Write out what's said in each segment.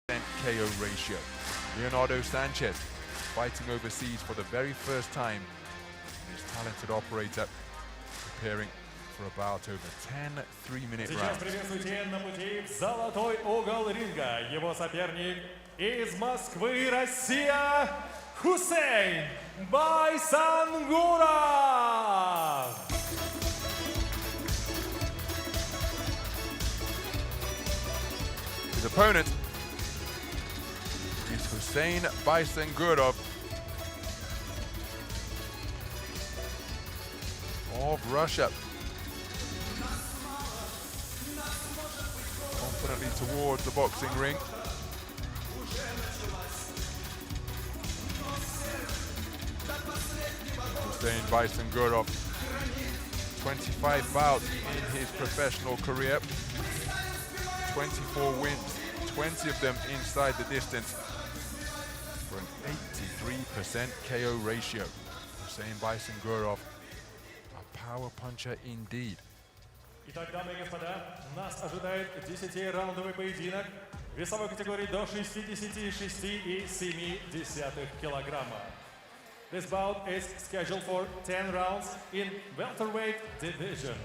KO ratio. Leonardo Sanchez fighting overseas for the very first time. This talented operator preparing for a bout over 10 3-minute rounds. Сейчас приветствуйте на пути в золотой угол ринга. Его соперник из Москвы, Россия, Khuseyn Baysanguroov. His opponent is Khuseyn Baysanguroov of Russia. Confidently towards the boxing ring. Khuseyn Baysanguroov, 25 bouts in his professional career, 24 wins, 20 of them inside the distance, for an 83% KO ratio. Khuseyn Baysanguroov, a power puncher indeed. Итак, дамы и господа, нас ожидает 10-раундовый поединок в весовой категории до 66,7 килограмма. This bout is scheduled for 10 rounds in welterweight division.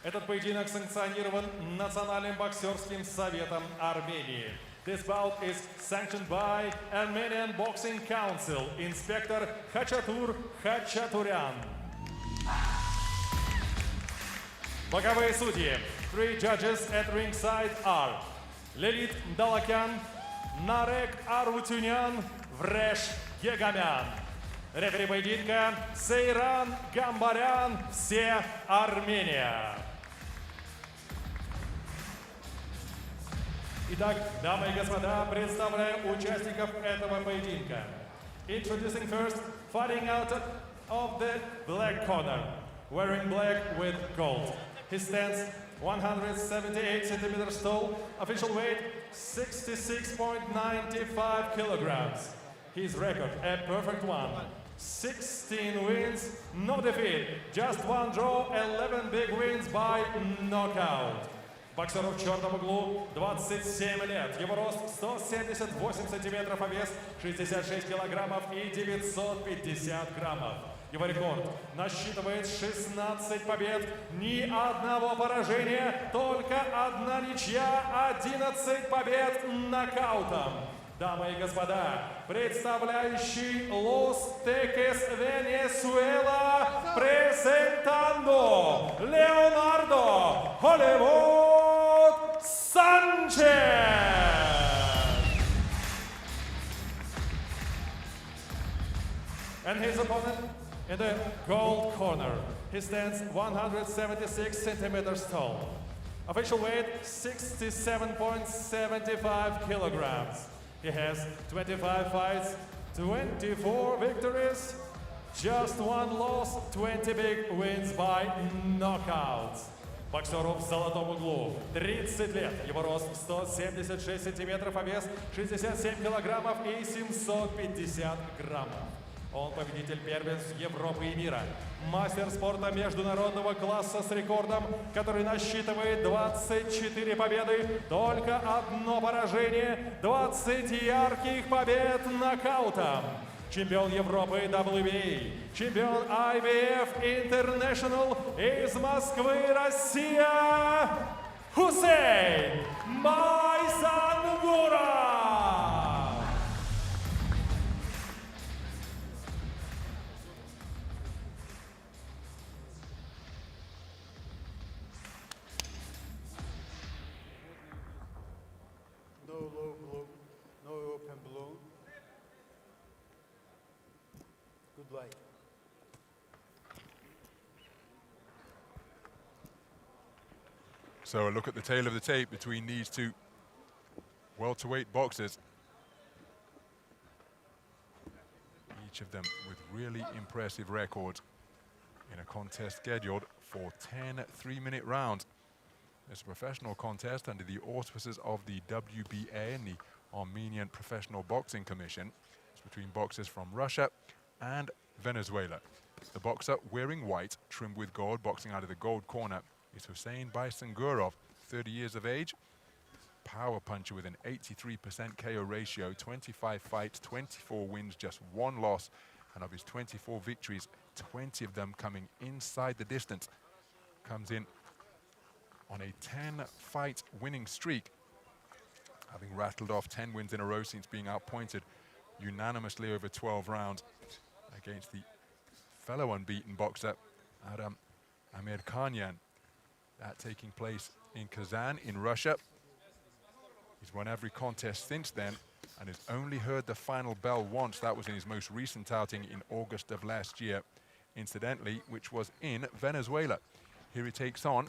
Этот поединок санкционирован Национальным боксерским советом Армении. This bout is sanctioned by Armenian Boxing Council, Inspector Хачатур Хачатурян. Боковые судьи. 3 judges at ringside are Лелит Далакян, Нарек Арутюнян, Вреш Гегамян. Рефери поединка Сейран Гамбарян, все Армения. Итак, дамы и господа, представляем участников этого поединка. Introducing first, fighting out of the black corner, wearing black with gold. He stands 178 centimeters tall, official weight 66.95 kilograms. His record, a perfect one. 16 wins, no defeat, just 1 draw, 11 big wins by knockout. Боксеру в черном углу 27 лет, его рост 178 сантиметров, а вес 66 килограммов и 950 граммов. Его рекорд насчитывает 16 побед, ни одного поражения, только одна ничья, 11 побед нокаутом. Дамы и господа, представляющий Los Teques, Venezuela, presentando Leonardo Hollywood Sanchez. And his opponent in the gold corner. He stands 176 centimeters tall. Official weight 67.75 kilograms. He has 25 fights, 24 victories, just 1 loss, 20 big wins by knockouts. Боксеру в золотом углу 30 лет, его рост 176 сантиметров, а вес 67 килограммов и 750 граммов. Он победитель первенств Европы и мира, мастер спорта международного класса с рекордом, который насчитывает 24 победы, только одно поражение, 20 ярких побед нокаутом. Чемпион Европы WBA, чемпион IBF International из Москвы, Россия, Khuseyn Baysanguroov. No low blow, no open blow. Good light. So a look at the tail of the tape between these two welterweight boxers. Each of them with really impressive records in a contest scheduled for 10 3-minute rounds. It's a professional contest under the auspices of the WBA and the Armenian Professional Boxing Commission. It's between boxers from Russia and Venezuela. The boxer wearing white, trimmed with gold, boxing out of the gold corner, is Khuseyn Baysanguroov, 30 years of age. power puncher with an 83% KO ratio, 25 fights, 24 wins, just 1 loss. And of his 24 victories, 20 of them coming inside the distance. Comes in on a 10-fight winning streak, having rattled off 10 wins in a row since being outpointed unanimously over 12 rounds against the fellow unbeaten boxer, Demirtchian. That taking place in Kazan in Russia. He's won every contest since then and has only heard the final bell once. That was in his most recent outing in August of last year, incidentally, which was in Venezuela. Here he takes on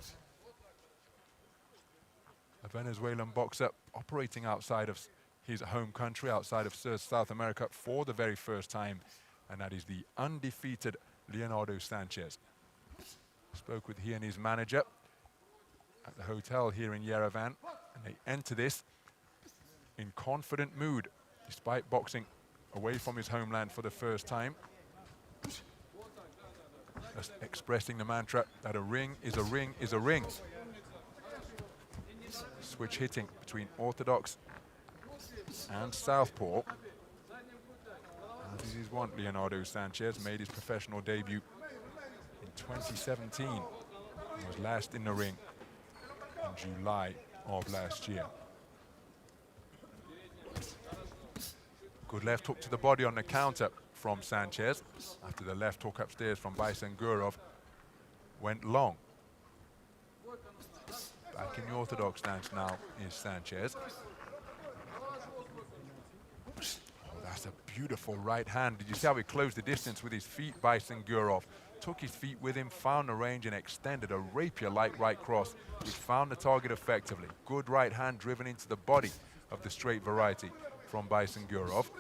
a Venezuelan boxer operating outside of his home country, outside of South America for the very first time, and that is the undefeated Leonardo Sanchez. Spoke with he and his manager at the hotel here in Yerevan, and they enter this in confident mood, despite boxing away from his homeland for the first time. Just expressing the mantra that a ring is a ring is a ring. Switch hitting between orthodox and southpaw. This is one. Leonardo Sanchez made his professional debut in 2017. He was last in the ring in July of last year. Good left hook to the body on the counter from Sanchez after the left hook upstairs from Baysanguorov went long. Back in the orthodox stance now is Sanchez. Oh, that's a beautiful right hand. Did you see how he closed the distance with his feet? Baysanguorov took his feet with him, found the range and extended a rapier-like right cross, which found the target effectively. Good right hand driven into the body of the straight variety from Baysanguorov.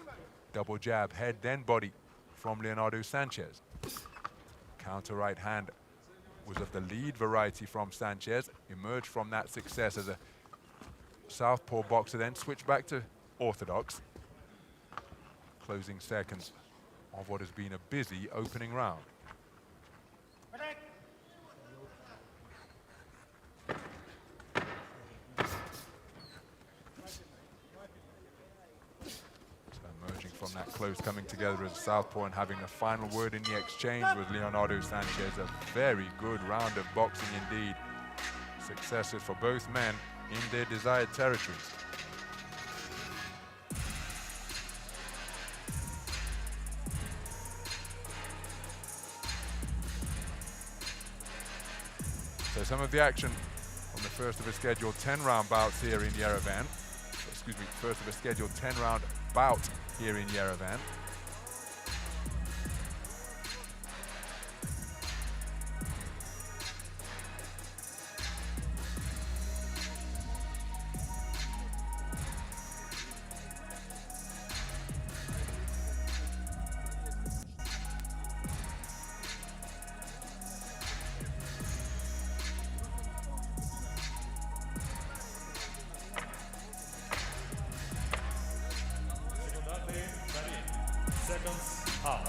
Double jab, head then body from Leonardo Sanchez. Counter right hand was of the lead variety from Sanchez, emerged from that success as a southpaw boxer, then switched back to orthodox. Closing seconds of what has been a busy opening round. Emerging from that close, coming together as a southpaw and having a final word in the exchange with Leonardo Sanchez. A very good round of boxing indeed. Successes for both men in their desired territories. So some of the action on the first of a scheduled 10-round bouts here in Yerevan. Excuse me, first of a scheduled 10-round bout here in Yerevan. Seconds out.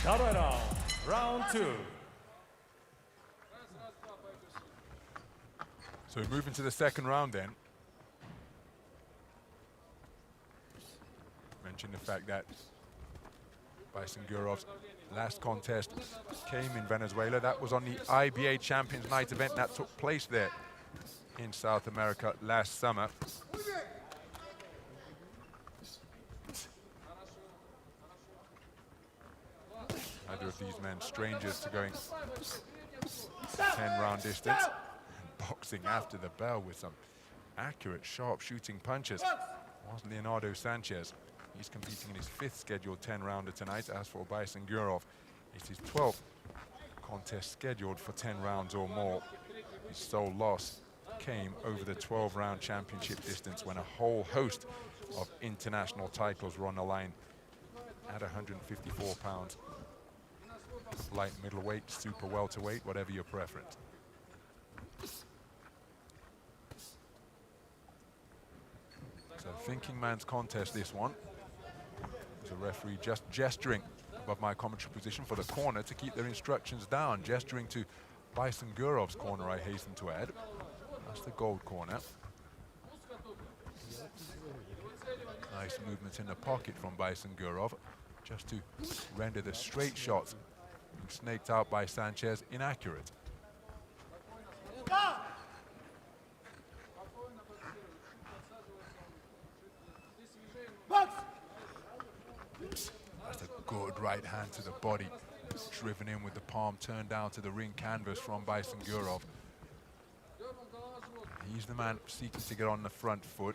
Other round, round 2. So we move into the second round then. Mentioned the fact that Baysanguorov's last contest came in Venezuela. That was on the IBA Champions Night event that took place there in South America last summer. Neither of these men strangers to going 10-round distance. And boxing after the bell with some accurate, sharp shooting punches was Leonardo Sanchez. He's competing in his 5th scheduled 10-rounder tonight. As for Baysanguorov, it's his 12th contest scheduled for 10 rounds or more. His sole loss came over the 12-round championship distance when a whole host of international titles were on the line at 154 pounds. Light middleweight, super welterweight, whatever your preference. So thinking man's contest, this one. The referee just gesturing above my commentary position for the corner to keep their instructions down, gesturing to Baysangurov's corner, I hasten to add. That's the gold corner. Nice movement in the pocket from Baysangurov, just to render the straight shots being snaked out by Sanchez inaccurate. That's a good right hand to the body, driven in with the palm turned down to the ring canvas from Baysangurov. He's the man seeking to get on the front foot.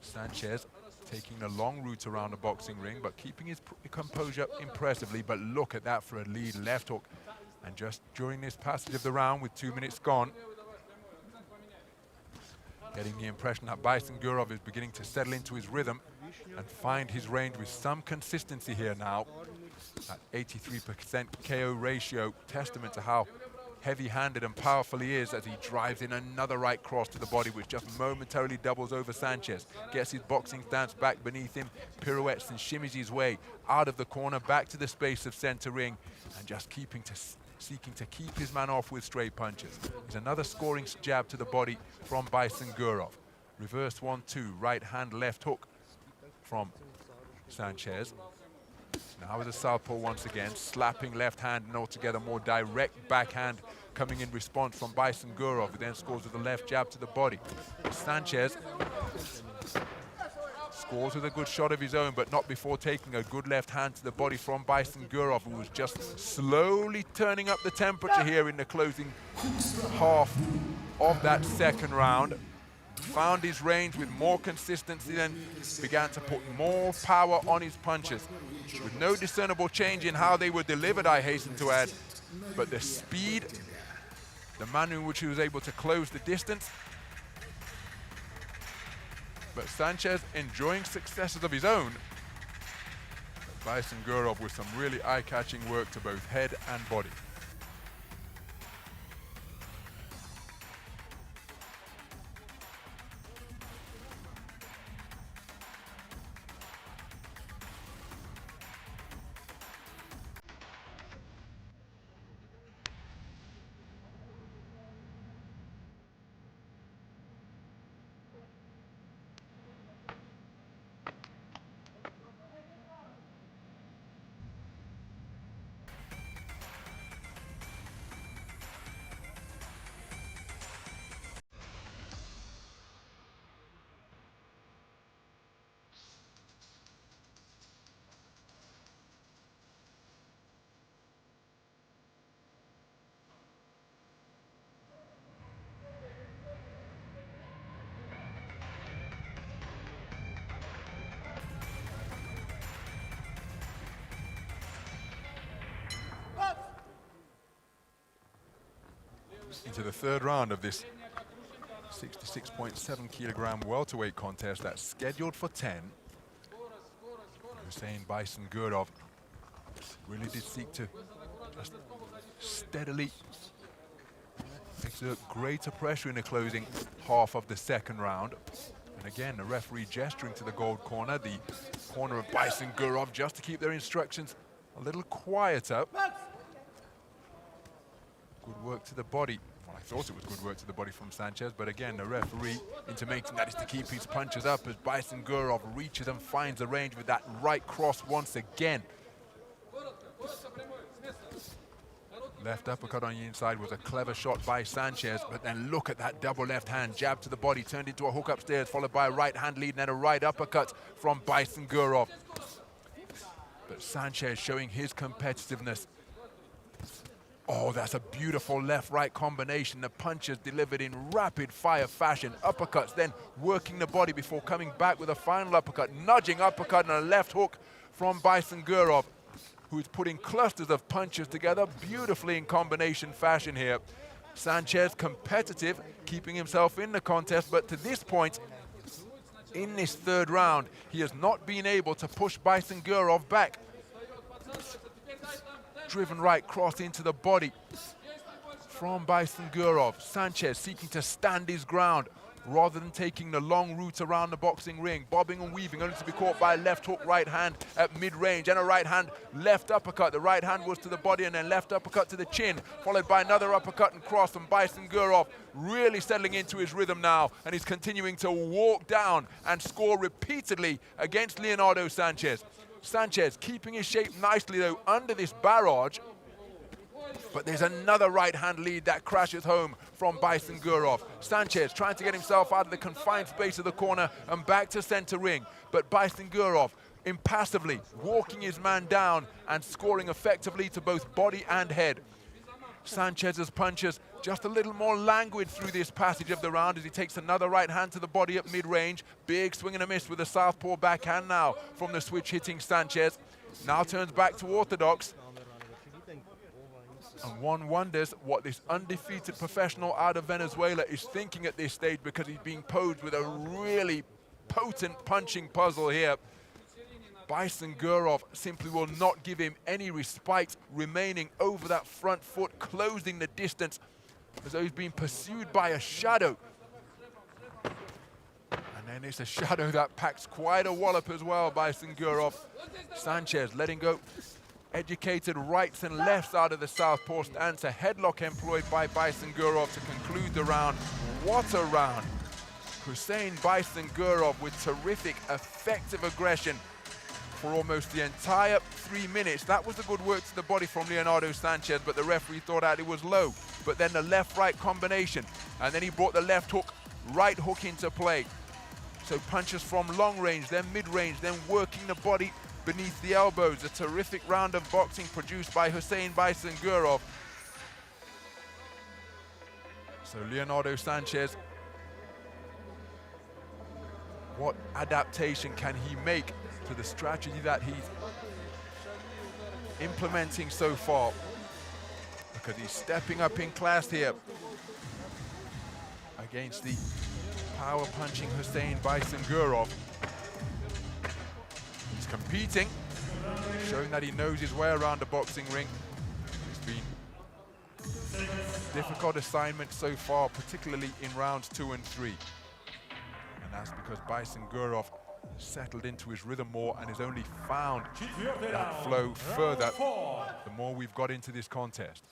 Sanchez taking the long route around the boxing ring, but keeping his composure impressively. But look at that for a lead left hook. And just during this passage of the round, with 2 minutes gone, getting the impression that Baysangurov is beginning to settle into his rhythm and find his range with some consistency here now. That 83% KO ratio, testament to how heavy-handed and powerful he is, as he drives in another right cross to the body, which just momentarily doubles over Sanchez. Gets his boxing stance back beneath him, pirouettes and shimmies his way out of the corner, back to the space of center ring, and just seeking to keep his man off with straight punches. There's another scoring jab to the body from Baysangurov. Reverse 1-2, right hand, left hook from Sanchez. Now with a southpaw once again, slapping left hand and altogether more direct backhand coming in response from Baysangurov, who then scores with a left jab to the body. Sanchez scores with a good shot of his own, but not before taking a good left hand to the body from Baysangurov, who was just slowly turning up the temperature here in the closing half of that second round. Found his range with more consistency, then began to put more power on his punches, with no discernible change in how they were delivered, I hasten to add. But the speed, the manner in which he was able to close the distance. But Sanchez enjoying successes of his own. Baysangurov with some really eye-catching work to both head and body. Into the third round of this 66.7 kilogram welterweight contest that's scheduled for 10. Khuseyn Baysangurov really did seek to just steadily exert greater pressure in the closing half of the second round. And again, the referee gesturing to the gold corner, the corner of Baysangurov, just to keep their instructions a little quieter. Good work to the body. Well, I thought it was good work to the body from Sanchez, but again, the referee intimating that is to keep his punches up as Baysangurov reaches and finds the range with that right cross once again. Left uppercut on the inside was a clever shot by Sanchez, but then look at that double left hand jab to the body, turned into a hook upstairs, followed by a right hand lead and then a right uppercut from Baysangurov. But Sanchez showing his competitiveness. Oh, that's a beautiful left-right combination. The punches delivered in rapid-fire fashion. Uppercuts, then working the body before coming back with a final uppercut. Nudging uppercut and a left hook from Baysangurov, who's putting clusters of punches together beautifully in combination fashion here. Sanchez competitive, keeping himself in the contest, but to this point, in this third round, he has not been able to push Baysanguirov back. Driven right cross into the body from Baysanguirov. Sanchez seeking to stand his ground rather than taking the long route around the boxing ring, bobbing and weaving, only to be caught by a left hook right hand at mid-range and a right hand left uppercut. The right hand was to the body and then left uppercut to the chin, followed by another uppercut and cross from Baysanguirov, really settling into his rhythm now, and he's continuing to walk down and score repeatedly against Leonardo Sanchez. Sanchez keeping his shape nicely though under this barrage, but there's another right hand lead that crashes home from Baysanguirov. Sanchez trying to get himself out of the confined space of the corner and back to center ring, but Baysanguirov impassively walking his man down and scoring effectively to both body and head. Sanchez's punches just a little more languid through this passage of the round as he takes another right hand to the body at mid-range. Big swing and a miss with a southpaw backhand now from the switch hitting Sanchez. Now turns back to orthodox. And one wonders what this undefeated professional out of Venezuela is thinking at this stage, because he's being posed with a really potent punching puzzle here. Baysanguirov simply will not give him any respite, remaining over that front foot, closing the distance as though he's being pursued by a shadow. And then it's a shadow that packs quite a wallop as well, Baysanguirov. Sanchez letting go educated rights and lefts out of the southpaw stance, a headlock employed by Baysanguirov to conclude the round. What a round. Khuseyn Baysanguirov with terrific, effective aggression for almost the entire 3 minutes. That was the good work to the body from Leonardo Sanchez, but the referee thought that it was low. But then the left-right combination, and then he brought the left hook, right hook into play. So punches from long range, then mid-range, then working the body beneath the elbows. A terrific round of boxing produced by Khuseyn Baysanguirov. So Leonardo Sanchez, what adaptation can he make to the strategy that he's implementing so far? Because he's stepping up in class here against the power punching Khuseyn Baysanguirov. He's competing, showing that he knows his way around the boxing ring. It's been a difficult assignment so far, particularly in rounds 2 and 3. And that's because Baysanguirov settled into his rhythm more and has only found that flow further the more we've got into this contest.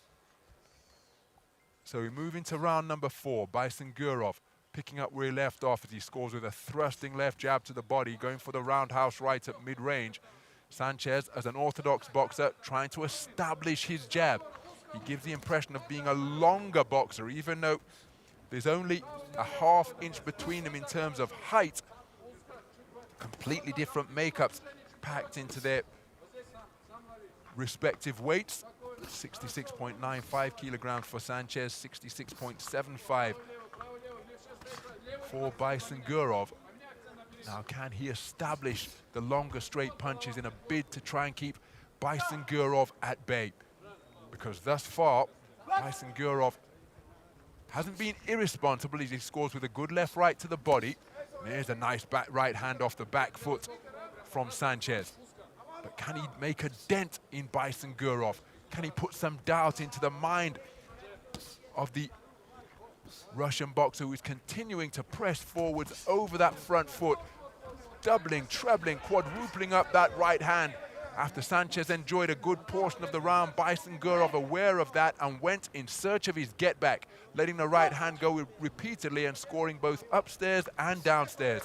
So we move into round number 4. Baysanguirov picking up where he left off as he scores with a thrusting left jab to the body, going for the roundhouse right at mid-range. Sanchez, as an orthodox boxer, trying to establish his jab. He gives the impression of being a longer boxer, even though there's only a ½ inch between them in terms of height. Completely different makeups packed into their respective weights. 66.95 kilograms for Sanchez, 66.75 for Baysanguirov. Now, can he establish the longer straight punches in a bid to try and keep Baysanguirov at bay? Because thus far, Baysanguirov hasn't been irresponsible as he scores with a good left-right to the body. And there's a nice back right hand off the back foot from Sanchez. But can he make a dent in Baysanguirov? Can he put some doubt into the mind of the Russian boxer who is continuing to press forwards over that front foot, doubling, trebling, quadrupling up that right hand? After Sanchez enjoyed a good portion of the round, Baysanguirov aware of that and went in search of his get back, letting the right hand go repeatedly and scoring both upstairs and downstairs.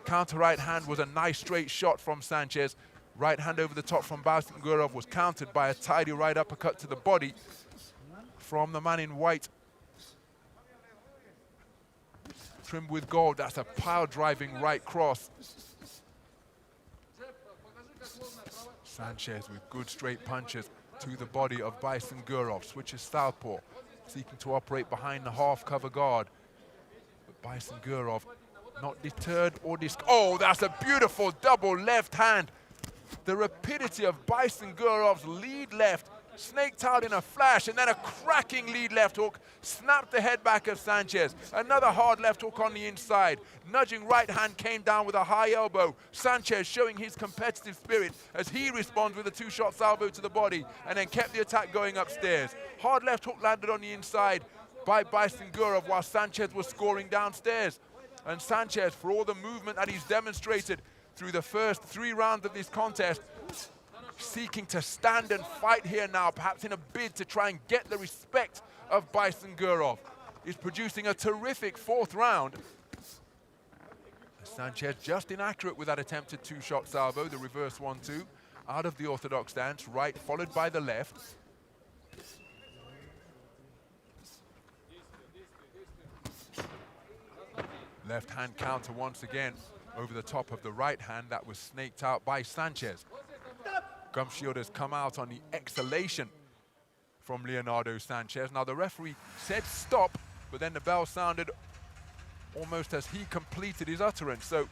Counter right hand was a nice straight shot from Sanchez. Right hand over the top from Baysanguirov was countered by a tidy right uppercut to the body from the man in white, trimmed with gold. That's a pile-driving right cross. Sanchez with good straight punches to the body of Baysanguirov. Switches southpaw, seeking to operate behind the half-cover guard. But Baysanguirov not deterred or oh, that's a beautiful double left hand. The rapidity of Baysanguirov's lead left snaked out in a flash, and then a cracking lead left hook, snapped the head back of Sanchez. Another hard left hook on the inside. Nudging right hand came down with a high elbow. Sanchez showing his competitive spirit as he responds with a two-shot salvo to the body and then kept the attack going upstairs. Hard left hook landed on the inside by Baysanguorov while Sanchez was scoring downstairs. And Sanchez, for all the movement that he's demonstrated through the first 3 rounds of this contest, seeking to stand and fight here now, perhaps in a bid to try and get the respect of Baysanguorov. He's producing a terrific 4th round. Sanchez just inaccurate with that attempted 2-shot salvo, the reverse 1-2, out of the orthodox stance, right followed by the left. Left hand counter once again over the top of the right hand that was snaked out by Sanchez. Gum shield has come out on the exhalation from Leonardo Sanchez. Now the referee said stop, but then the bell sounded almost as he completed his utterance. So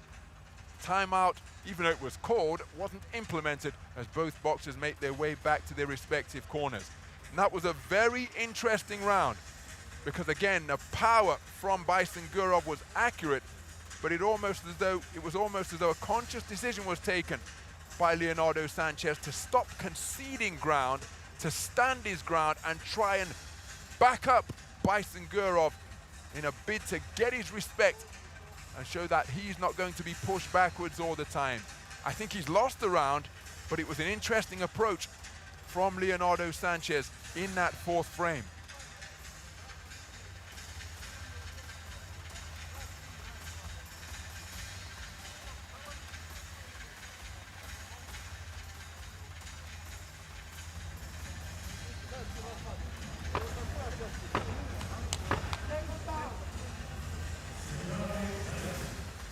timeout, even though it was called, wasn't implemented as both boxers make their way back to their respective corners. And that was a very interesting round because again, the power from Baysanguorov was accurate, but it was almost as though a conscious decision was taken by Leonardo Sanchez to stop conceding ground, to stand his ground and try and back up Baysanguorov in a bid to get his respect and show that he's not going to be pushed backwards all the time. I think he's lost the round, but it was an interesting approach from Leonardo Sanchez in that 4th frame.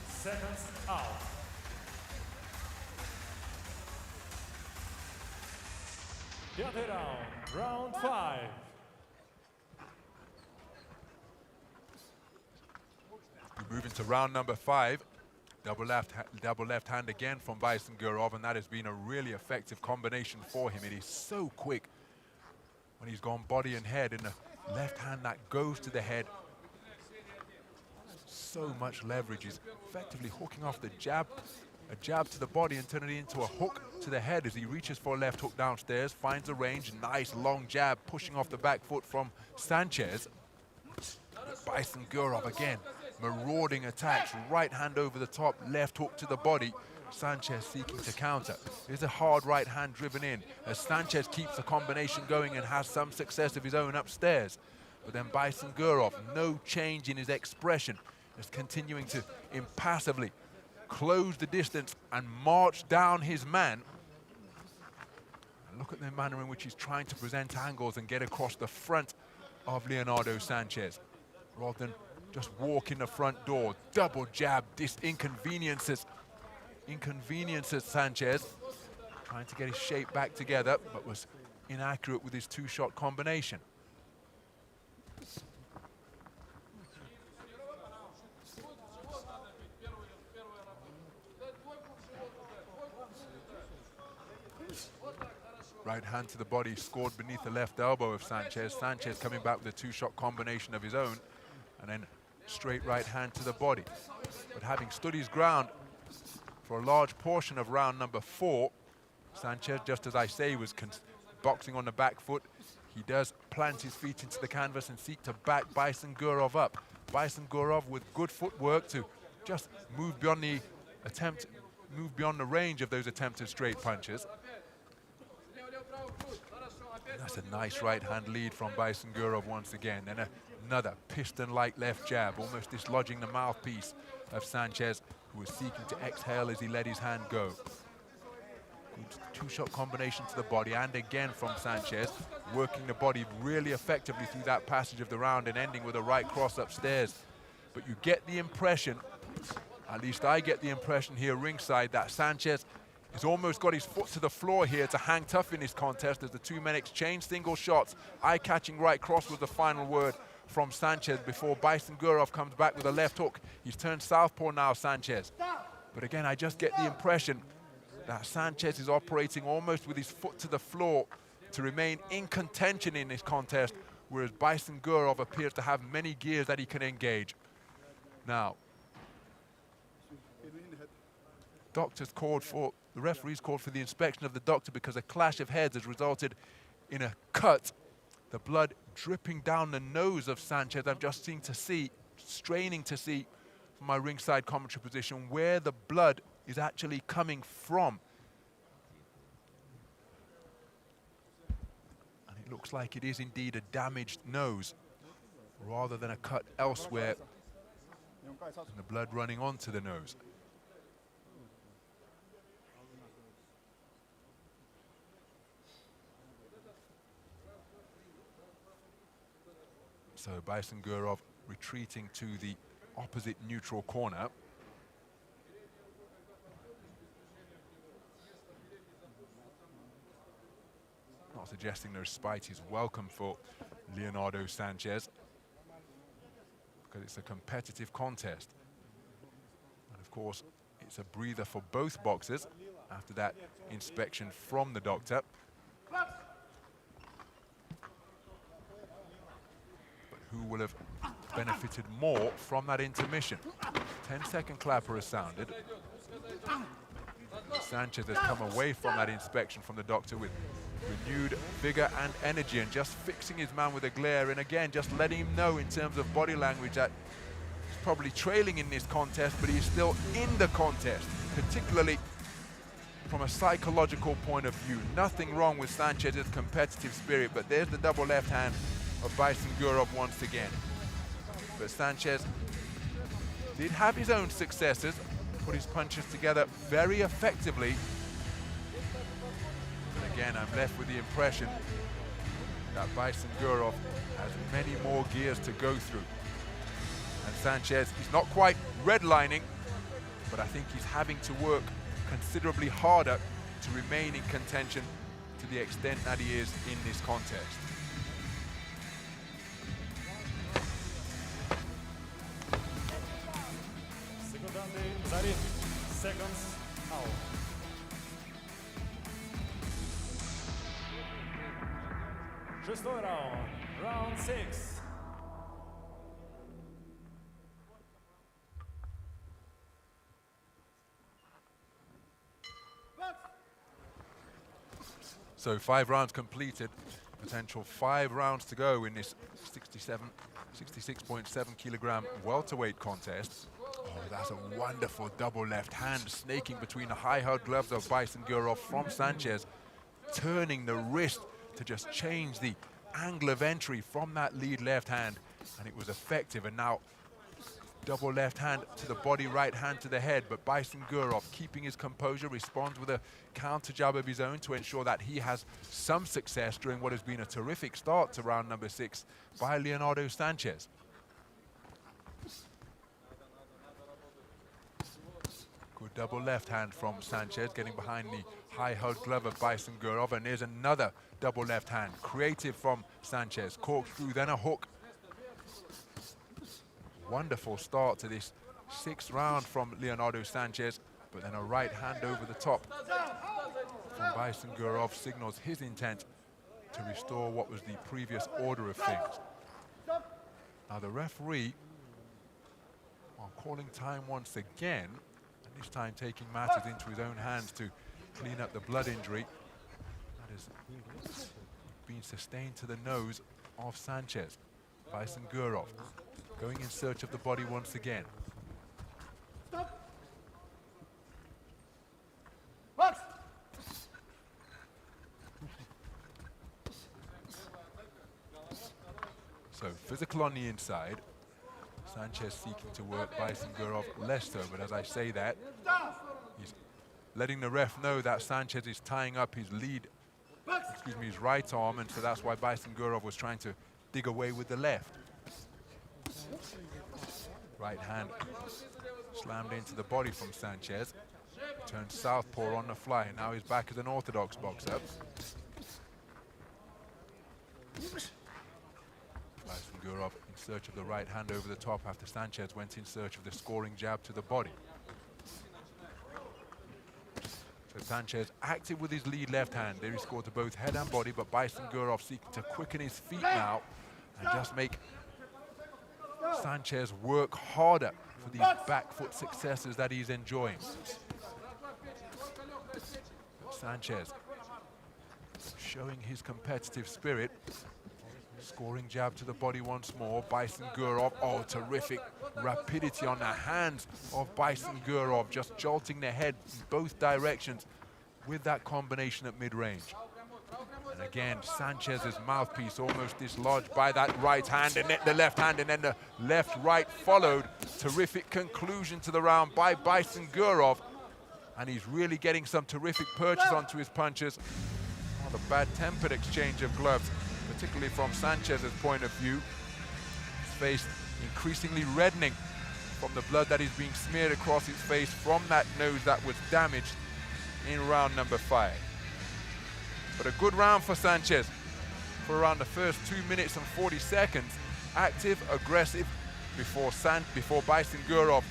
Seconds out. The other round 5. We move into round number 5. Double left hand again from Baysanguorov, and that has been a really effective combination for him. It is so quick when he's gone body and head, and the left hand that goes to the head. So much leverage. He's effectively hooking off the jab, a jab to the body and turning it into a hook to the head as he reaches for a left hook downstairs, finds a range, nice long jab pushing off the back foot from Sanchez. Baysanguorov again, marauding attacks, right hand over the top, left hook to the body. Sanchez seeking to counter. There's a hard right hand driven in as Sanchez keeps the combination going and has some success of his own upstairs. But then Baysanguorov, no change in his expression, is continuing to impassively close the distance and march down his man. And look at the manner in which he's trying to present angles and get across the front of Leonardo Sanchez, rather than just walk in the front door. Double jab, this inconveniences Sanchez, trying to get his shape back together, but was inaccurate with his 2-shot combination. Right hand to the body, scored beneath the left elbow of Sanchez. Sanchez coming back with a 2-shot combination of his own, and then straight right hand to the body. But having stood his ground for a large portion of round number 4, Sanchez, just as I say, was boxing on the back foot. He does plant his feet into the canvas and seek to back Baysanguorov up. Baysanguorov with good footwork to just move beyond the range of those attempted straight punches. And that's a nice right hand lead from Baysanguorov once again. And another piston-like left jab, almost dislodging the mouthpiece of Sanchez, who was seeking to exhale as he let his hand go. Good 2-shot combination to the body, and again from Sanchez, working the body really effectively through that passage of the round and ending with a right cross upstairs. But you get the impression, at least I get the impression here ringside, that Sanchez has almost got his foot to the floor here to hang tough in this contest as the two men exchange single shots. Eye-catching right cross was the final word from Sanchez before Baysanguorov comes back with a left hook. He's turned southpaw now, Sanchez. But again, I just get the impression that Sanchez is operating almost with his foot to the floor to remain in contention in this contest, whereas Baysanguorov appears to have many gears that he can engage. Now, the referees called for the inspection of the doctor because a clash of heads has resulted in a cut. The blood dripping down the nose of Sanchez. I'm just straining to see from my ringside commentary position where the blood is actually coming from. And it looks like it is indeed a damaged nose rather than a cut elsewhere and the blood running onto the nose. So Baysanguorov retreating to the opposite neutral corner. Not suggesting no respite is welcome for Leonardo Sanchez, because it's a competitive contest. And of course, it's a breather for both boxers after that inspection from the doctor. Who will have benefited more from that intermission? 10-second clapper has sounded. Sanchez has come away from that inspection from the doctor with renewed vigor and energy, and just fixing his man with a glare, and again just letting him know in terms of body language that he's probably trailing in this contest, but he's still in the contest, particularly from a psychological point of view. Nothing wrong with Sanchez's competitive spirit, but there's the double left hand of Baysanguorov once again. But Sanchez did have his own successes, put his punches together very effectively. And again, I'm left with the impression that Baysanguorov has many more gears to go through. And Sanchez, he's not quite redlining, but I think he's having to work considerably harder to remain in contention to the extent that he is in this contest. Seconds out. Шестой раунд. Round 6. So 5 rounds completed. Potential 5 rounds to go in this 66.7 kilogram welterweight contest. Oh, that's a wonderful double left hand snaking between the high-held gloves of Baysanguorov from Sanchez, turning the wrist to just change the angle of entry from that lead left hand, and it was effective. And now double left hand to the body, right hand to the head, but Baysanguorov, keeping his composure, responds with a counter jab of his own to ensure that he has some success during what has been a terrific start to round number 6 by Leonardo Sanchez. Good double left hand from Sanchez, getting behind the high-held glove of Baysanguorov, and there's another double left hand, creative from Sanchez, corkscrew, then a hook. Wonderful start to this 6th round from Leonardo Sanchez, but then a right hand over the top from Baysanguorov signals his intent to restore what was the previous order of things. Now the referee, while calling time once again, and this time taking matters into his own hands to clean up the blood injury that has been sustained to the nose of Sanchez. Baysanguorov going in search of the body once again. So physical on the inside. Sanchez seeking to work Baysanguorov less so, but as I say that, he's letting the ref know that Sanchez is tying up his his right arm, and so that's why Baysanguorov was trying to dig away with the left. Right hand slammed into the body from Sanchez. Turned southpaw on the fly, and now he's back as an orthodox boxer. Baysanguorov in search of the right hand over the top after Sanchez went in search of the scoring jab to the body. So Sanchez active with his lead left hand. There he scored to both head and body, but Baysangurovov seeking to quicken his feet now and just make Sanchez work harder for these back foot successes that he's enjoying. Sanchez showing his competitive spirit, scoring jab to the body once more. Baysangurovov, oh, terrific rapidity on the hands of Baysangurovov, just jolting the head in both directions with that combination at mid-range. And again, Sanchez's mouthpiece almost dislodged by that right hand, and then the left hand, and then the left-right followed. Terrific conclusion to the round by Baysangurovov, and he's really getting some terrific purchase onto his punches. Oh, the bad-tempered exchange of gloves, particularly from Sanchez's point of view. His face increasingly reddening from the blood that is being smeared across his face from that nose that was damaged in round number 5. But a good round for Sanchez for around the first 2 minutes and 40 seconds. Active, aggressive, before Baysangurovov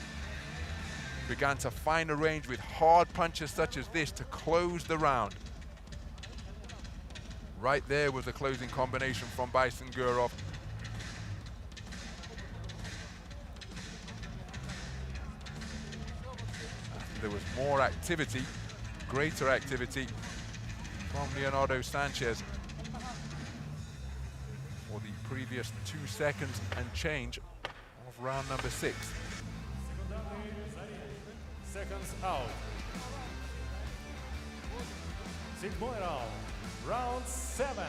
began to find a range with hard punches such as this to close the round. Right there was the closing combination from Baysangurovov. There was more activity, greater activity from Leonardo Sanchez for the previous 2 seconds and change of round number 6. Seconds out. 7th round, round 7.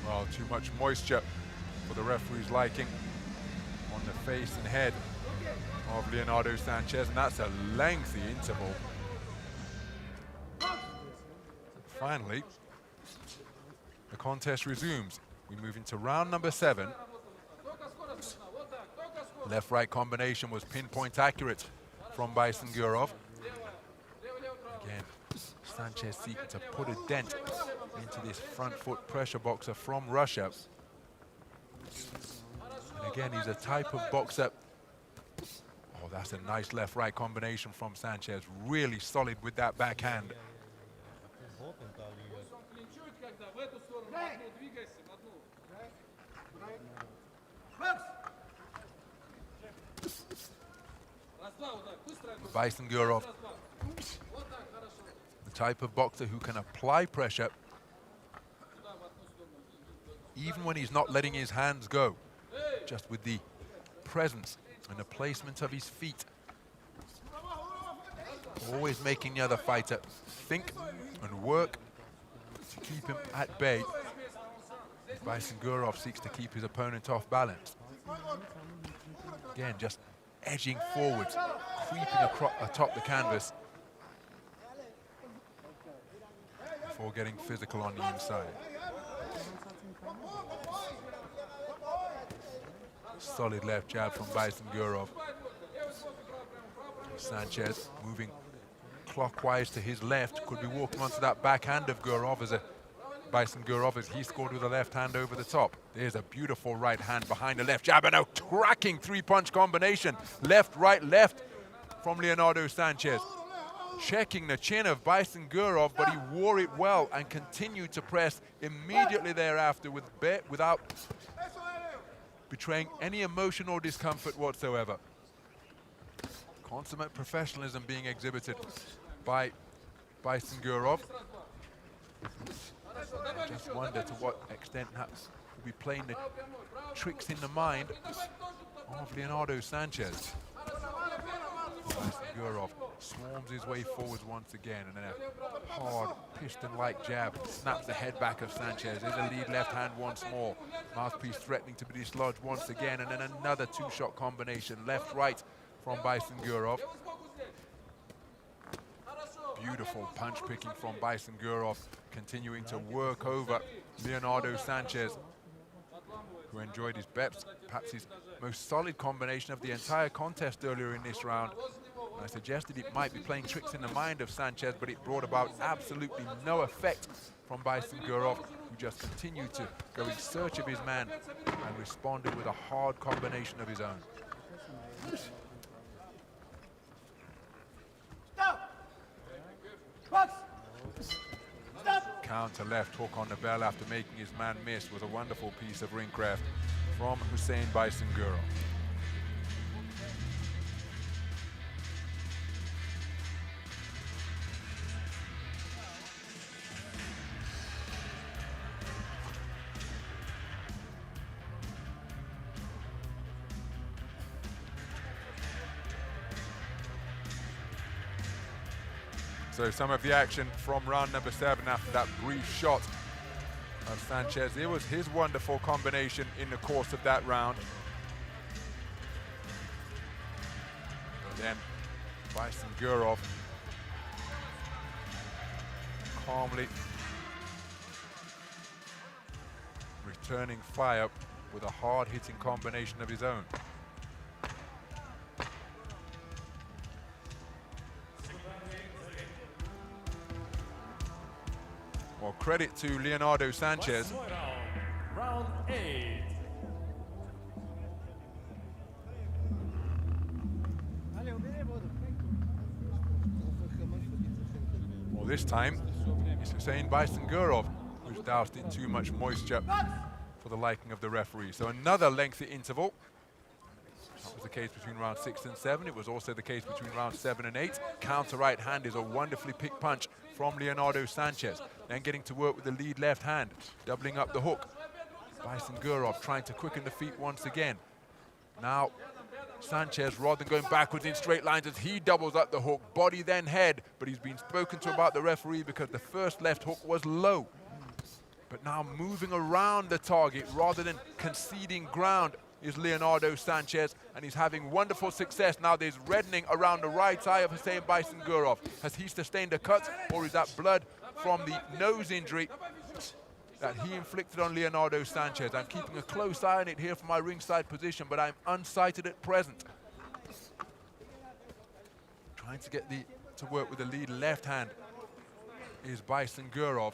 Well, too much moisture for the referee's liking on the face and head of Leonardo Sanchez, and that's a lengthy interval. Finally, the contest resumes. We move into round number 7. Left-right combination was pinpoint accurate from Baysangurovov. Again, Sanchez seeking to put a dent into this front foot pressure boxer from Russia. And again, he's a type of boxer. Oh, that's a nice left-right combination from Sanchez. Really solid with that backhand. Baysangurovov, the type of boxer who can apply pressure even when he's not letting his hands go, just with the presence and the placement of his feet. Always making the other fighter think and work to keep him at bay. Baysangurovov seeks to keep his opponent off balance. Again, just edging forwards, creeping atop the canvas before getting physical on the inside. Solid left jab from Baysangurovov. Sanchez moving clockwise to his left, could be walking onto that backhand of Gurov as Baysangurovov as he scored with a left hand over the top. There's a beautiful right hand behind the left jab and a cracking 3-punch combination. Left, right, left from Leonardo Sanchez. Checking the chin of Baysangurovov, but he wore it well and continued to press immediately thereafter without betraying any emotion or discomfort whatsoever. Consummate professionalism being exhibited by Baysangurovov. I just wonder to what extent that will be playing the tricks in the mind of Leonardo Sanchez. Baysangurovov swarms his way forwards once again, and then a hard piston-like jab snaps the head back of Sanchez. There's a lead left hand once more. Mouthpiece threatening to be dislodged once again, and then another 2-shot combination, left-right from Baysangurovov. Beautiful punch picking from Baysangurovov, continuing to work over Leonardo Sanchez. who enjoyed his best, perhaps his most solid combination of the entire contest earlier in this round. I suggested it might be playing tricks in the mind of Sanchez, but it brought about absolutely no effect from Baysanguirov, who just continued to go in search of his man and responded with a hard combination of his own. Counter left hook on the bell after making his man miss was a wonderful piece of ring craft from Khuseyn Baysanguirov. So some of the action from round number 7 after that brief shot of Sanchez. It was his wonderful combination in the course of that round. But then Baysanguirov calmly returning fire with a hard-hitting combination of his own. Well, credit to Leonardo Sanchez. Round 8. Well, this time it's Khuseyn Baysanguirov who's doused in too much moisture for the liking of the referee. So another lengthy interval. That was the case between round 6 and 7. It was also the case between round 7 and 8. Counter right hand is a wonderfully picked punch from Leonardo Sanchez. Then getting to work with the lead left hand, doubling up the hook. Baysanguirov trying to quicken the feet once again. Now Sanchez, rather than going backwards in straight lines as he doubles up the hook, body then head, but he's been spoken to about the referee because the first left hook was low. But now moving around the target rather than conceding ground is Leonardo Sanchez, and he's having wonderful success. Now there's reddening around the right eye of Khuseyn Baysanguirov. Has he sustained a cut, or is that blood from the nose injury that he inflicted on Leonardo Sanchez? I'm keeping a close eye on it here from my ringside position, but I'm unsighted at present. Trying to get to work with the lead left hand is Baysanguirov.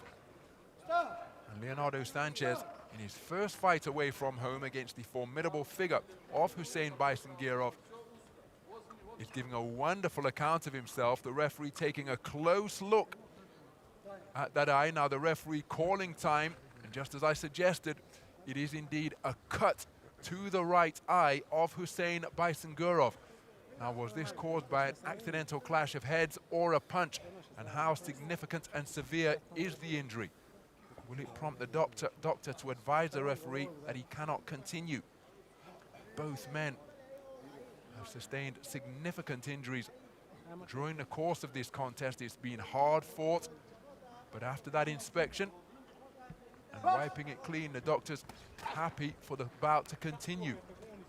And Leonardo Sanchez, in his first fight away from home against the formidable figure of Khuseyn Baysanguirov, is giving a wonderful account of himself. The referee taking a close look at that eye. Now the referee calling time, and just as I suggested, it is indeed a cut to the right eye of Khuseyn Baysanguirov. Now, was this caused by an accidental clash of heads or a punch? And how significant and severe is the injury? Will it prompt the doctor to advise the referee that he cannot continue? Both men have sustained significant injuries during the course of this contest. It's been hard fought, but after that inspection and wiping it clean, the doctor's happy for the bout to continue.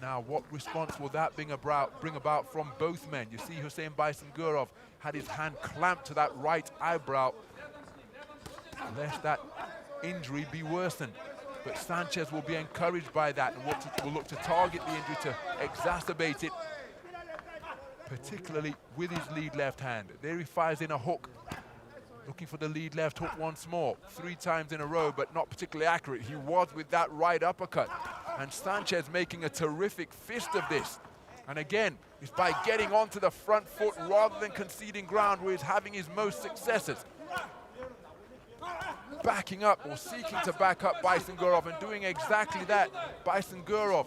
Now, what response will that bring about from both men? You see Khuseyn Baysanguirov had his hand clamped to that right eyebrow, lest that injury be worsened. But Sanchez will be encouraged by that and will look to target the injury to exacerbate it, particularly with his lead left hand. There he fires in a hook, looking for the lead left hook once more, 3 times in a row, but not particularly accurate. He was with that right uppercut. And Sanchez making a terrific fist of this. And again, it's by getting onto the front foot rather than conceding ground where he's having his most successes. Backing up or seeking to back up Baysanguirov and doing exactly that. Baysanguirov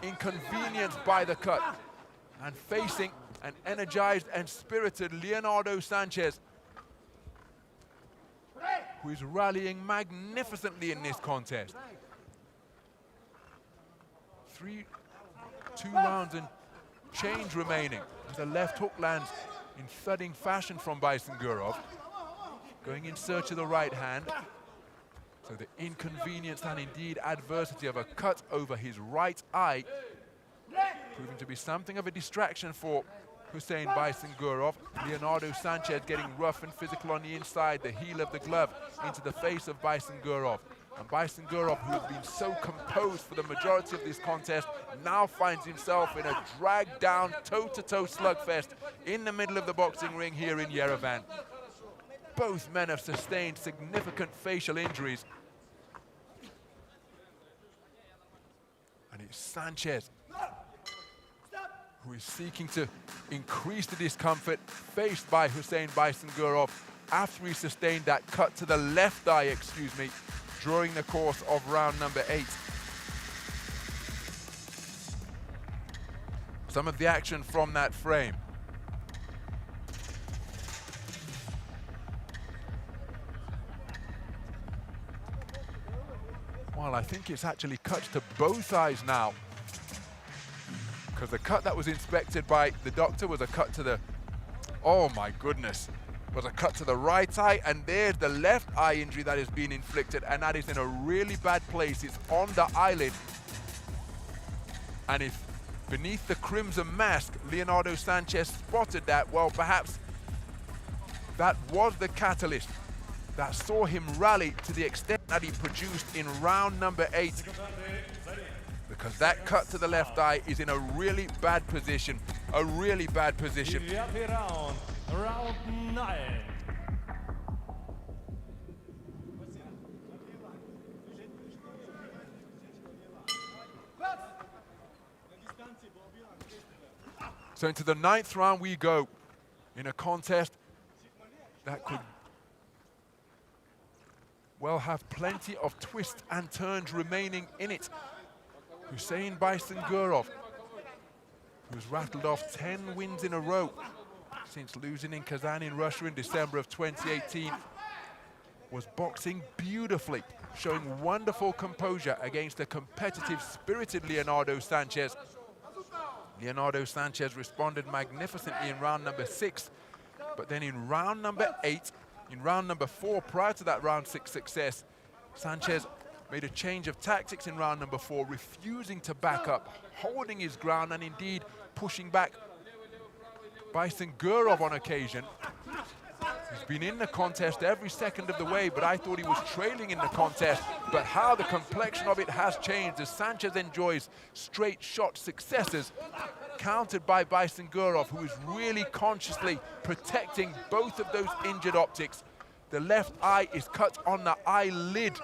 inconvenienced by the cut and facing an energized and spirited Leonardo Sanchez, who is rallying magnificently in this contest. 2 rounds and change remaining as the left hook lands in thudding fashion from Baysanguirov, going in search of the right hand. So the inconvenience and indeed adversity of a cut over his right eye proving to be something of a distraction for Khuseyn Baysanguirov. Leonardo Sanchez getting rough and physical on the inside, the heel of the glove into the face of Baysanguirov. And Baysanguroov, who has been so composed for the majority of this contest, now finds himself in a drag-down, toe-to-toe slugfest in the middle of the boxing ring here in Yerevan. Both men have sustained significant facial injuries. And it's Sanchez who is seeking to increase the discomfort faced by Khuseyn Baysanguroov after he sustained that cut to the left eye, during the course of round number 8. Some of the action from that frame. Well, I think it's actually cut to both eyes now, because the cut that was inspected by the doctor was a cut to the, oh my goodness, was a cut to the right eye, and there's the left eye injury that has been inflicted, and that is in a really bad place. It's on the eyelid. And if beneath the crimson mask, Leonardo Sanchez spotted that, well, perhaps that was the catalyst that saw him rally to the extent that he produced in round number 8. Because that cut to the left eye is in a really bad position, Round 9. So into the 9th round we go, in a contest that could well have plenty of twists and turns remaining in it. Khuseyn Baysanguroov, who's rattled off 10 wins in a row since losing in Kazan in Russia in December of 2018, was boxing beautifully, showing wonderful composure against a competitive, spirited Leonardo Sanchez. Leonardo Sanchez responded magnificently in round number 6, but then in round number 8, in round number 4, prior to that round 6 success, Sanchez made a change of tactics in round number 4, refusing to back up, holding his ground, and indeed pushing back Baysanguroov on occasion. He's been in the contest every second of the way, but I thought he was trailing in the contest. But how the complexion of it has changed as Sanchez enjoys straight shot successes, countered by Baysanguroov, who is really consciously protecting both of those injured optics. The left eye is cut on the eyelid.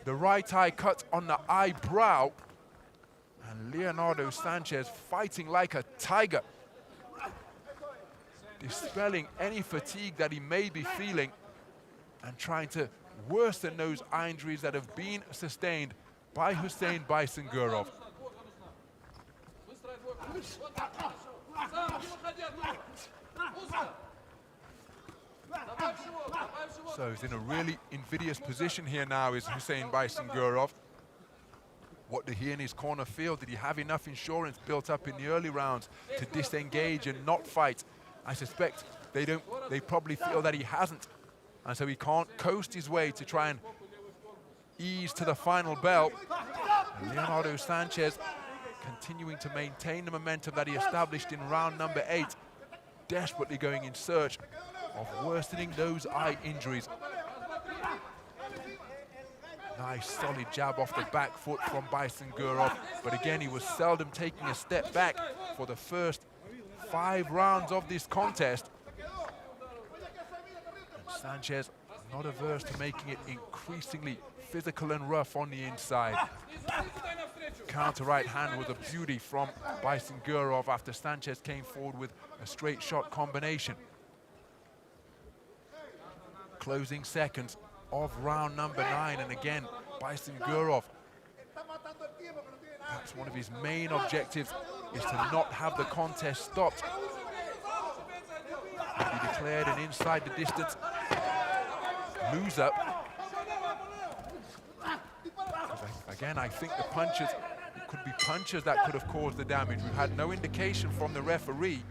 The right eye cut on the eyebrow. And Leonardo Sanchez fighting like a tiger, dispelling any fatigue that he may be feeling and trying to worsen those eye injuries that have been sustained by Khuseyn Baysanguroov. So he's in a really invidious position here now, is Khuseyn Baysanguroov. What did he and his corner feel? Did he have enough insurance built up in the early rounds to disengage and not fight? I suspect they probably feel that he hasn't, and so he can't coast his way to try and ease to the final bell. And Leonardo Sanchez continuing to maintain the momentum that he established in round number 8, desperately going in search of worsening those eye injuries. Nice solid jab off the back foot from Baysanguroov, but again he was seldom taking a step back for the first 5 rounds of this contest. And Sanchez not averse to making it increasingly physical and rough on the inside. Counter right hand was a beauty from Baysanguroov after Sanchez came forward with a straight shot combination. Closing seconds of round number 9, and again Baysanguroov, perhaps one of his main objectives is to not have the contest stopped. He declared an inside the distance loser. Again, I think the punches, it could be punches that could have caused the damage. We've had no indication from the referee.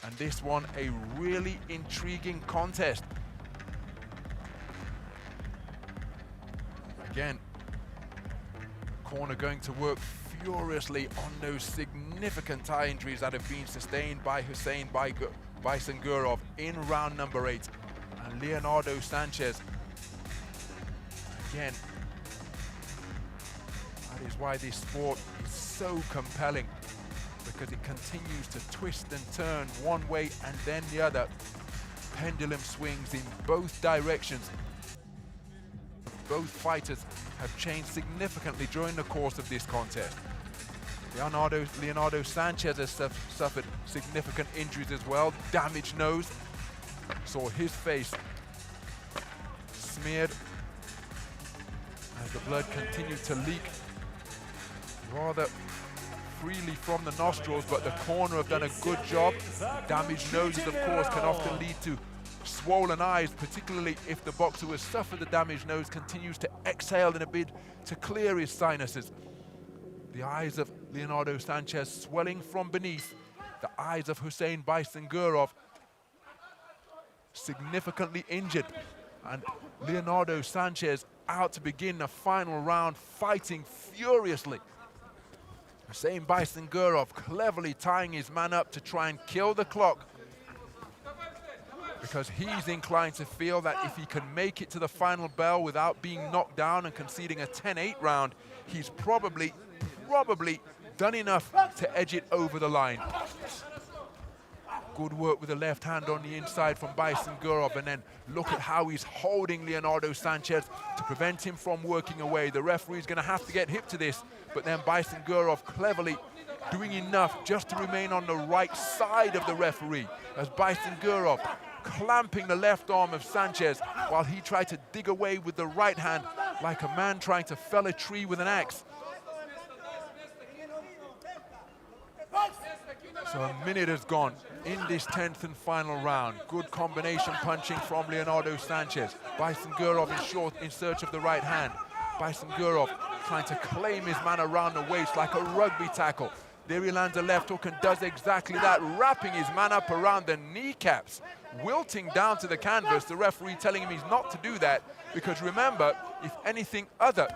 And this one, a really intriguing contest. Again, corner going to work furiously on those significant eye injuries that have been sustained by Khuseyn Baysanguroov in round number 8. And Leonardo Sanchez again, that is why this sport is so compelling, because it continues to twist and turn one way and then the other. Pendulum swings in both directions. Both fighters have changed significantly during the course of this contest. Leonardo Sanchez has suffered significant injuries as well. Damaged nose. Saw his face smeared as the blood continued to leak rather freely from the nostrils, but the corner have done a good job. Damaged noses, of course, can often lead to swollen eyes, particularly if the boxer who has suffered the damaged nose continues to exhale in a bid to clear his sinuses. The eyes of Leonardo Sanchez swelling from beneath. The eyes of Khuseyn Baysanguorov significantly injured. And Leonardo Sanchez out to begin the final round, fighting furiously. Khuseyn Baysanguorov cleverly tying his man up to try and kill the clock, because he's inclined to feel that if he can make it to the final bell without being knocked down and conceding a 10-8 round, he's probably done enough to edge it over the line. Good work with the left hand on the inside from Baysanguorov, and then look at how he's holding Leonardo Sanchez to prevent him from working away. The referee's going to have to get hip to this, but then Baysanguorov cleverly doing enough just to remain on the right side of the referee, as Baysanguorov clamping the left arm of Sanchez while he tried to dig away with the right hand like a man trying to fell a tree with an axe. So a minute has gone in this 10th and final round. Good combination punching from Leonardo Sanchez. Baysanguorov in search of the right hand. Baysanguorov trying to claim his man around the waist like a rugby tackle. There he lands a left hook and does exactly that, wrapping his man up around the kneecaps, wilting down to the canvas, the referee telling him he's not to do that, because remember, if anything other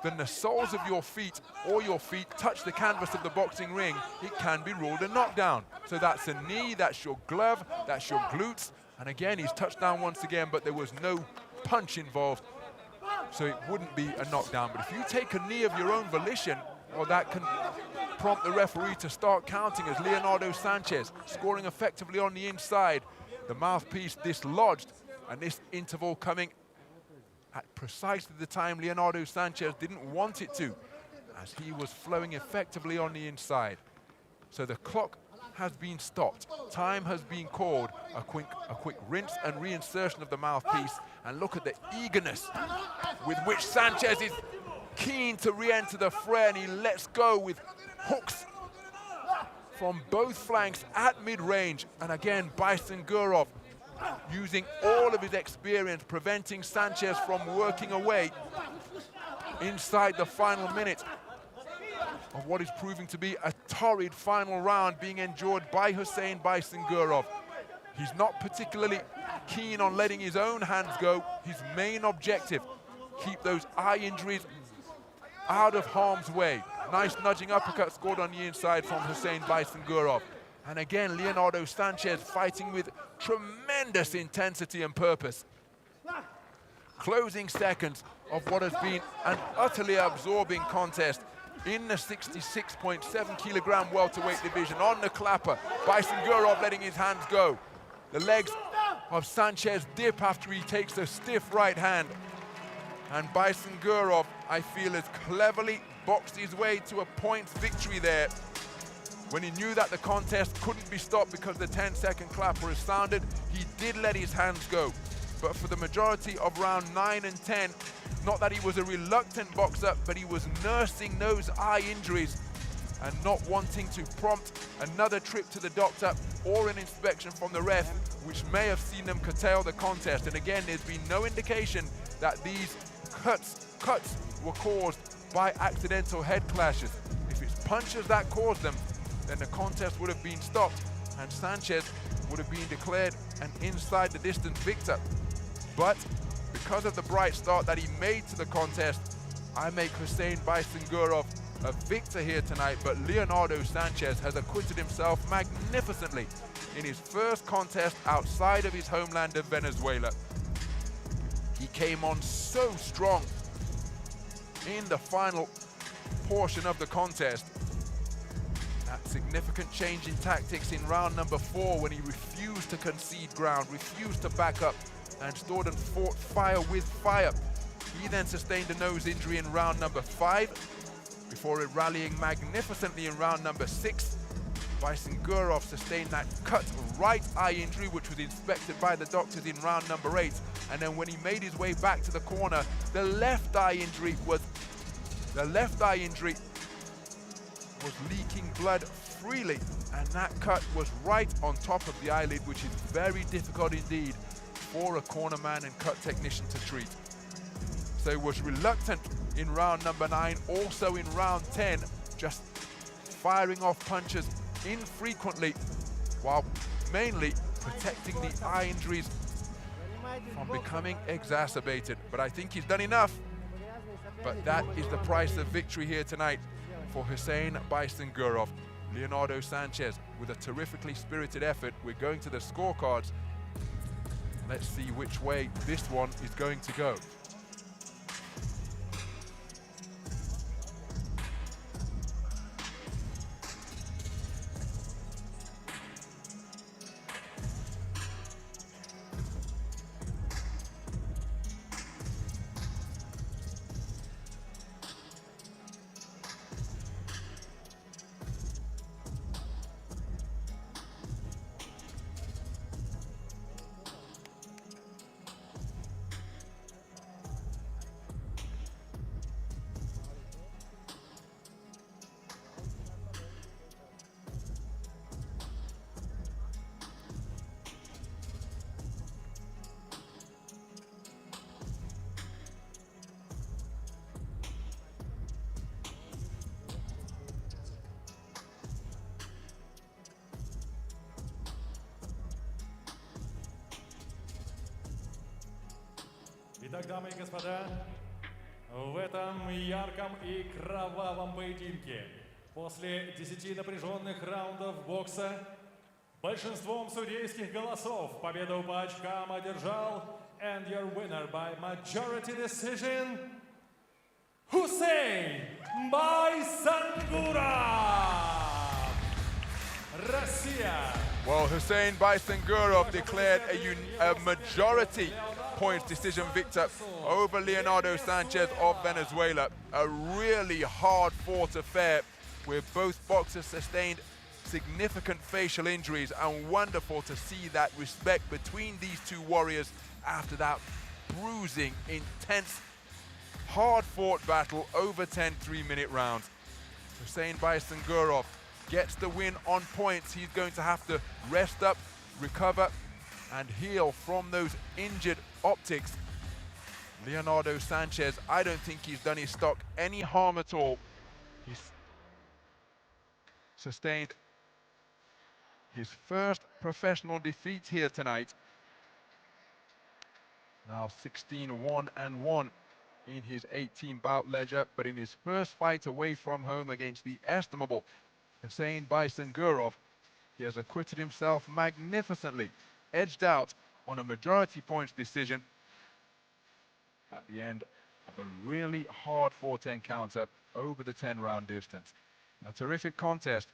than the soles of your feet or your feet touch the canvas of the boxing ring, it can be ruled a knockdown. So that's a knee, that's your glove, that's your glutes, and again, he's touched down once again, but there was no punch involved, so it wouldn't be a knockdown. But if you take a knee of your own volition, well, that can prompt the referee to start counting, as Leonardo Sanchez scoring effectively on the inside. The mouthpiece dislodged, and this interval coming at precisely the time Leonardo Sanchez didn't want it to, as he was flowing effectively on the inside. So the clock has been stopped. Time has been called. A quick rinse and reinsertion of the mouthpiece, and look at the eagerness with which Sanchez is keen to re-enter the fray, and he lets go with hooks from both flanks at mid-range. And again, Baysanguorov using all of his experience, preventing Sanchez from working away inside the final minute of what is proving to be a torrid final round being endured by Khuseyn Baysanguorov. He's not particularly keen on letting his own hands go. His main objective, keep those eye injuries out of harm's way. Nice nudging uppercut scored on the inside from Khuseyn Baysanguorov. And again, Leonardo Sanchez fighting with tremendous intensity and purpose. Closing seconds of what has been an utterly absorbing contest in the 66.7kg welterweight division. On the clapper, Baysanguorov letting his hands go. The legs of Sanchez dip after he takes a stiff right hand. And Baysanguorov, I feel, has cleverly boxed his way to a points victory there, when he knew that the contest couldn't be stopped because the 10-second clapper has sounded. He did let his hands go. But for the majority of round 9 and 10, not that he was a reluctant boxer, but he was nursing those eye injuries and not wanting to prompt another trip to the doctor or an inspection from the ref, which may have seen them curtail the contest. And again, there's been no indication that these cuts were caused by accidental head clashes. If it's punches that caused them, then the contest would have been stopped and Sanchez would have been declared an inside the distance victor. But because of the bright start that he made to the contest, I make Khuseyn Baysanguorov a victor here tonight, but Leonardo Sanchez has acquitted himself magnificently in his first contest outside of his homeland of Venezuela. He came on so strong in the final portion of the contest. That significant change in tactics in round number 4 when he refused to concede ground, refused to back up, and stood and fought fire with fire. He then sustained a nose injury in round number 5 before rallying magnificently in round number 6. Baysanguorov sustained that cut right eye injury, which was inspected by the doctors in round number 8. And then when he made his way back to the corner, the left eye injury was leaking blood freely, and that cut was right on top of the eyelid, which is very difficult indeed for a cornerman and cut technician to treat. So he was reluctant in round number 9, also in round 10, just firing off punches infrequently, while mainly protecting the eye injuries from becoming exacerbated. But I think he's done enough. But that is the price of victory here tonight for Khuseyn Baysanguorov. Leonardo Sanchez with a terrifically spirited effort. We're going to the scorecards. Let's see which way this one is going to go. Итак, дамы и господа, в этом ярком и кровавом поединке после 10 напряженных раундов бокса большинством судейских голосов победу по очкам одержал and your winner by majority decision, Khuseyn Baysanguorov, Russia. Well, Khuseyn Baysanguorov declared a majority points decision victor over Leonardo Sanchez of Venezuela. A really hard-fought affair where both boxers sustained significant facial injuries, and wonderful to see that respect between these two warriors after that bruising, intense, hard-fought battle over 10 3-minute rounds. Khuseyn Baysanguorov gets the win on points. He's going to have to rest up, recover, and heal from those injured optics. Leonardo Sanchez, I don't think he's done his stock any harm at all. He's sustained his first professional defeat here tonight. Now 16-1-1 in his 18-bout ledger, but in his first fight away from home against the estimable Khuseyn Baysanguorov, he has acquitted himself magnificently, edged out on a majority points decision at the end of a really hard-fought encounter over the 10-round distance. A terrific contest,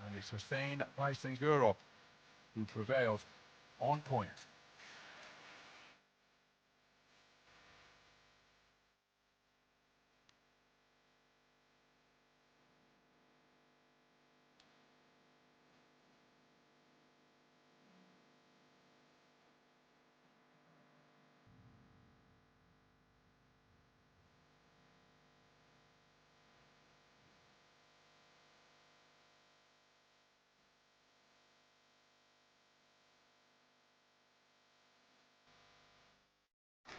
and it's Khuseyn Baysanguorov who prevails on points.